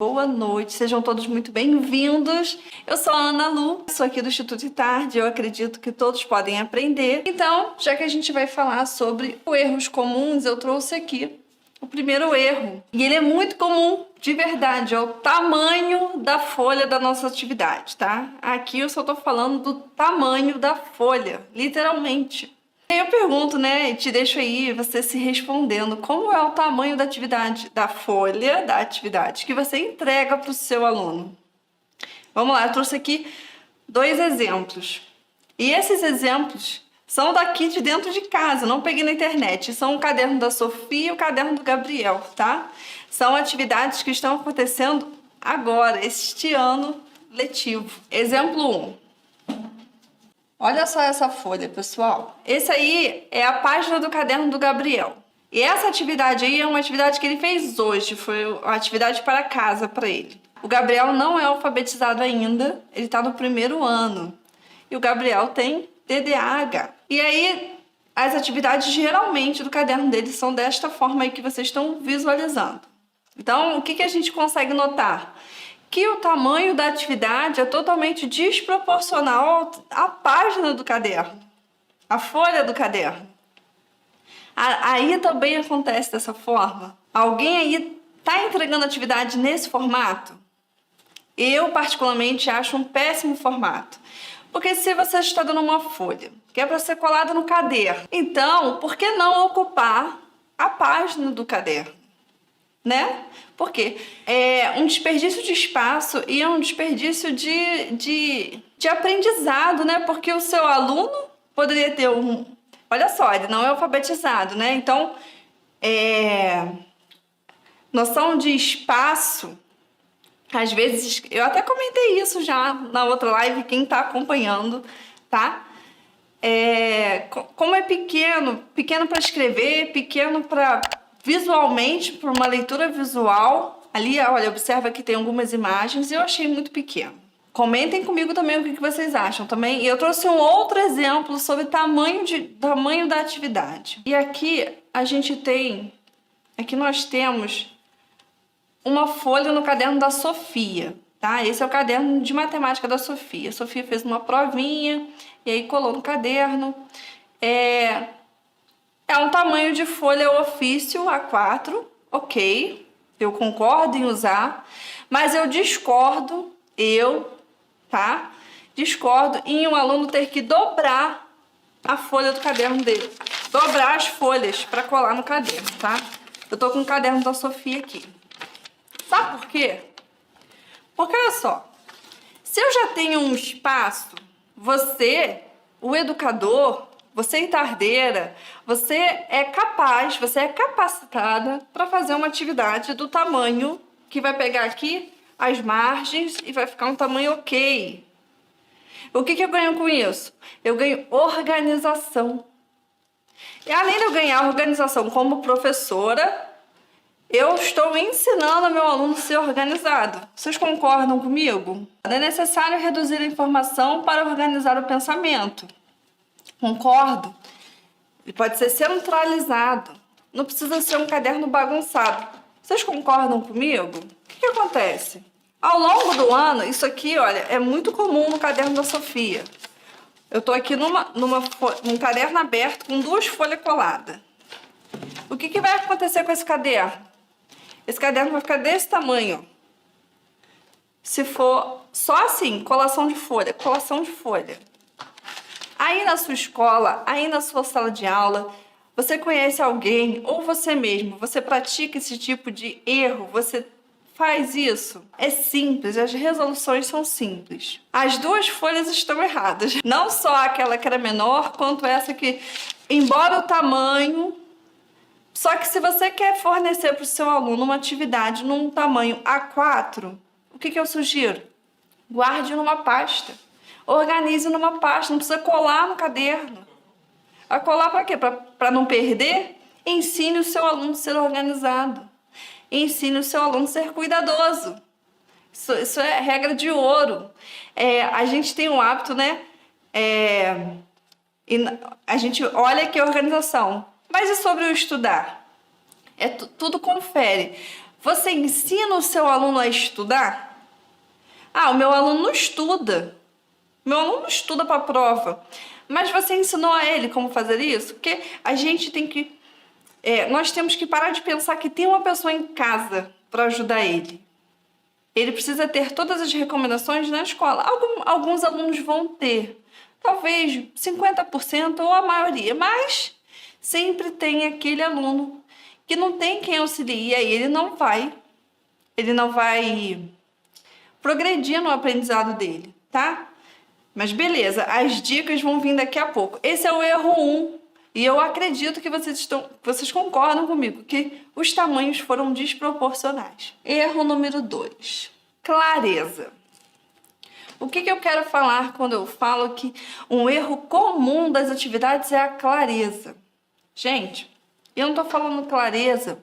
Boa noite, sejam todos muito bem-vindos. Eu sou a Ana Lu, sou aqui do Instituto ITARD, eu acredito que todos podem aprender. Então, já que a gente vai falar sobre erros comuns, eu trouxe aqui o primeiro erro. E ele é muito comum, de verdade, é o tamanho da folha da nossa atividade, tá? Aqui eu só tô falando do tamanho da folha, literalmente. Eu pergunto, né, e te deixo aí você se respondendo, como é o tamanho da atividade, da folha da atividade que você entrega para o seu aluno? Vamos lá, eu trouxe aqui 2 exemplos. E esses exemplos são daqui de dentro de casa, não peguei na internet. São o caderno da Sofia e o caderno do Gabriel, tá? São atividades que estão acontecendo agora, este ano letivo. Exemplo 1. Olha só essa folha, pessoal. Esse aí é a página do caderno do Gabriel. E essa atividade aí é uma atividade que ele fez hoje. Foi uma atividade para casa para ele. O Gabriel não é alfabetizado ainda. Ele está no 1º ano. E o Gabriel tem TDAH. E aí, as atividades geralmente do caderno dele são desta forma aí que vocês estão visualizando. Então, o que a gente consegue notar? Que o tamanho da atividade é totalmente desproporcional à página do caderno, à folha do caderno. Aí também acontece dessa forma. Alguém aí está entregando atividade nesse formato? Eu, particularmente, acho um péssimo formato. Porque se você está dando uma folha que é para ser colada no caderno, então, por que não ocupar a página do caderno? Né? Porque é um desperdício de espaço e é um desperdício de aprendizado, né? Porque o seu aluno poderia ter um... Olha só, ele não é alfabetizado, né? Então, noção de espaço, às vezes... Eu até comentei isso já na outra live, quem está acompanhando, tá? Como é pequeno para escrever, pequeno para... Visualmente, por uma leitura visual, ali, olha, observa que tem algumas imagens e eu achei muito pequeno. Comentem comigo também o que vocês acham também. E eu trouxe um outro exemplo sobre tamanho da atividade. E aqui a gente tem, aqui nós temos uma folha no caderno da Sofia, tá? Esse é o caderno de matemática da Sofia. A Sofia fez uma provinha e aí colou no caderno. É um tamanho de folha ofício A4, ok, eu concordo em usar, mas eu discordo, discordo em um aluno ter que dobrar a folha do caderno dele, dobrar as folhas para colar no caderno, tá? Eu tô com o caderno da Sofia aqui. Sabe por quê? Porque olha só, se eu já tenho um espaço, você, o educador, você itardeira, você é capaz, você é capacitada para fazer uma atividade do tamanho que vai pegar aqui as margens e vai ficar um tamanho ok. O que eu ganho com isso? Eu ganho organização. E além de eu ganhar organização como professora, eu estou ensinando meu aluno a ser organizado. Vocês concordam comigo? É necessário reduzir a informação para organizar o pensamento. Concordo. Ele pode ser centralizado. Não precisa ser um caderno bagunçado. Vocês concordam comigo? O que acontece? Ao longo do ano, isso aqui, olha, é muito comum no caderno da Sofia. Eu estou aqui num caderno aberto com 2 folhas coladas. O que vai acontecer com esse caderno? Esse caderno vai ficar desse tamanho. Se for só assim, colação de folha. Aí na sua escola, aí na sua sala de aula, você conhece alguém ou você mesmo, você pratica esse tipo de erro, você faz isso? É simples, as resoluções são simples. As 2 folhas estão erradas. Não só aquela que era menor, quanto essa que, embora o tamanho... Só que se você quer fornecer para o seu aluno uma atividade num tamanho A4, o que eu sugiro? Guarde numa pasta. Organize numa pasta, não precisa colar no caderno. Vai colar para quê? Para não perder? Ensine o seu aluno a ser organizado. Ensine o seu aluno a ser cuidadoso. Isso é regra de ouro. A gente tem um hábito, né? A gente olha que é organização. Mas e sobre o estudar? Tudo confere. Você ensina o seu aluno a estudar? Ah, o meu aluno não estuda. Meu aluno não estuda para a prova. Mas você ensinou a ele como fazer isso? Porque a gente tem que... nós temos que parar de pensar que tem uma pessoa em casa para ajudar ele. Ele precisa ter todas as recomendações na escola. Alguns alunos vão ter. Talvez 50% ou a maioria. Mas sempre tem aquele aluno que não tem quem auxilie. E aí ele não vai progredir no aprendizado dele, tá? Mas beleza, as dicas vão vir daqui a pouco. Esse é o erro 1. E eu acredito que vocês concordam comigo, que os tamanhos foram desproporcionais. Erro número 2. Clareza. O que eu quero falar quando eu falo que um erro comum das atividades é a clareza? Gente, eu não estou falando clareza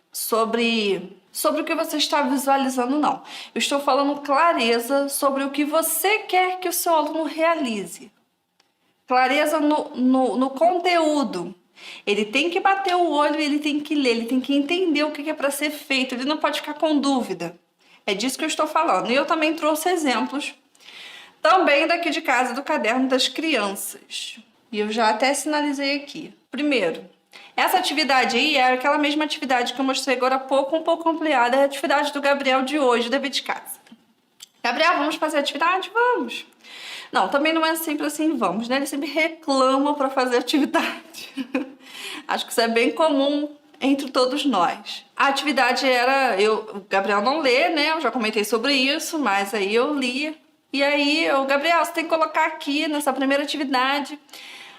sobre o que você está visualizando, não. Eu estou falando clareza sobre o que você quer que o seu aluno realize. Clareza no conteúdo. Ele tem que bater o olho, ele tem que ler, ele tem que entender o que é para ser feito, ele não pode ficar com dúvida. É disso que eu estou falando. E eu também trouxe exemplos, também daqui de casa, do caderno das crianças. E eu já até sinalizei aqui. Primeiro, essa atividade aí é aquela mesma atividade que eu mostrei agora há pouco, um pouco ampliada, é a atividade do Gabriel de hoje, dever de casa. Gabriel, vamos fazer a atividade? Vamos. Não, também não é sempre assim, vamos, né? Ele sempre reclama para fazer atividade. Acho que isso é bem comum entre todos nós. A atividade era... o Gabriel não lê, né? Eu já comentei sobre isso, mas aí eu li. E aí, Gabriel, você tem que colocar aqui, nessa primeira atividade,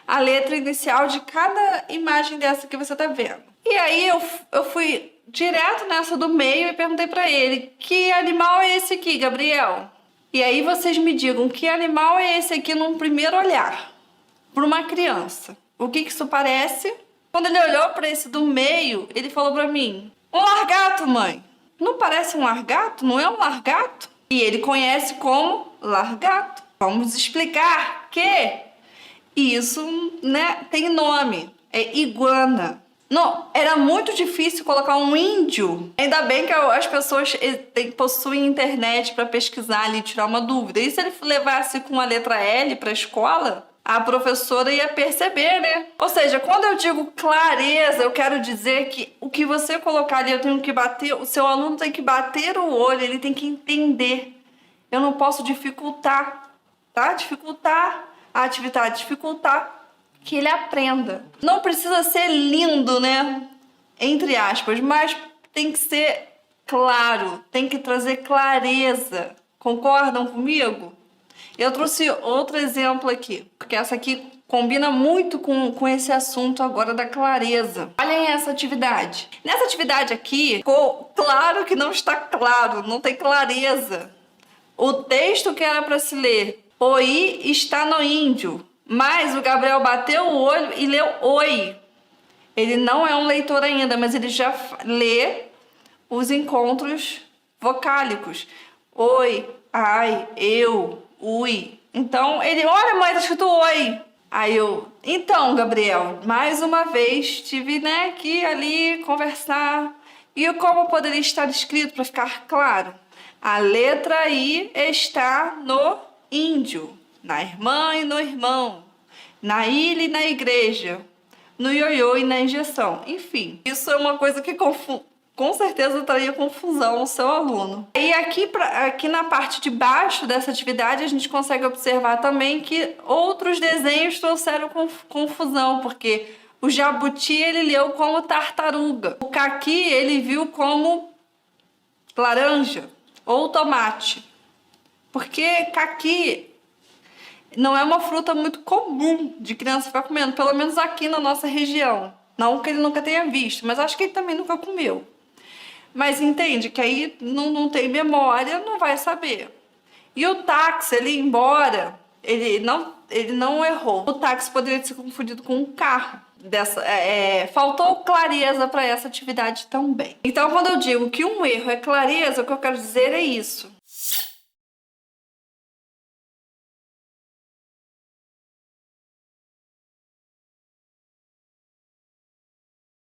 a letra inicial de cada imagem dessa que você tá vendo. E aí eu fui direto nessa do meio e perguntei para ele: que animal é esse aqui, Gabriel? E aí vocês me digam, que animal é esse aqui num primeiro olhar, para uma criança? O que isso parece? Quando ele olhou para esse do meio, ele falou para mim: um largato, mãe. Não parece um largato? Não é um largato? E ele conhece como largato. Vamos explicar que isso, né, tem nome. É iguana. Não, era muito difícil colocar um índio. Ainda bem que as pessoas possuem internet para pesquisar ali, tirar uma dúvida. E se ele levasse com a letra L para a escola, a professora ia perceber, né? Ou seja, quando eu digo clareza, eu quero dizer que o que você colocar ali, eu tenho que bater, o seu aluno tem que bater o olho, ele tem que entender. Eu não posso dificultar, tá? Dificultar a atividade, dificultar que ele aprenda. Não precisa ser lindo, né? Entre aspas, mas tem que ser claro, tem que trazer clareza. Concordam comigo? Eu trouxe outro exemplo aqui, porque essa aqui combina muito com esse assunto agora da clareza. Olhem essa atividade. Nessa atividade aqui, ficou claro que não está claro, não tem clareza. O texto que era para se ler, o i está no índio. Mas o Gabriel bateu o olho e leu oi. Ele não é um leitor ainda, mas ele já lê os encontros vocálicos. Oi, ai, eu, ui. Então, ele, olha, mãe, tá escrito oi. Aí então, Gabriel, mais uma vez tive, né, que ali conversar. E como poderia estar escrito para ficar claro? A letra I está no índio. Na irmã e no irmão, na ilha e na igreja, no ioiô e na injeção. Enfim, isso é uma coisa que com certeza traria confusão ao seu aluno. E aqui na parte de baixo dessa atividade, a gente consegue observar também que outros desenhos trouxeram confusão, porque o jabuti ele leu como tartaruga, o caqui ele viu como laranja ou tomate, porque caqui não é uma fruta muito comum de criança ficar comendo, pelo menos aqui na nossa região. Não que ele nunca tenha visto, mas acho que ele também nunca comeu. Mas entende que aí não tem memória, não vai saber. E o táxi, ele embora, ele não errou. O táxi poderia ser confundido com um carro. Faltou clareza para essa atividade também. Então, quando eu digo que um erro é clareza, o que eu quero dizer é isso.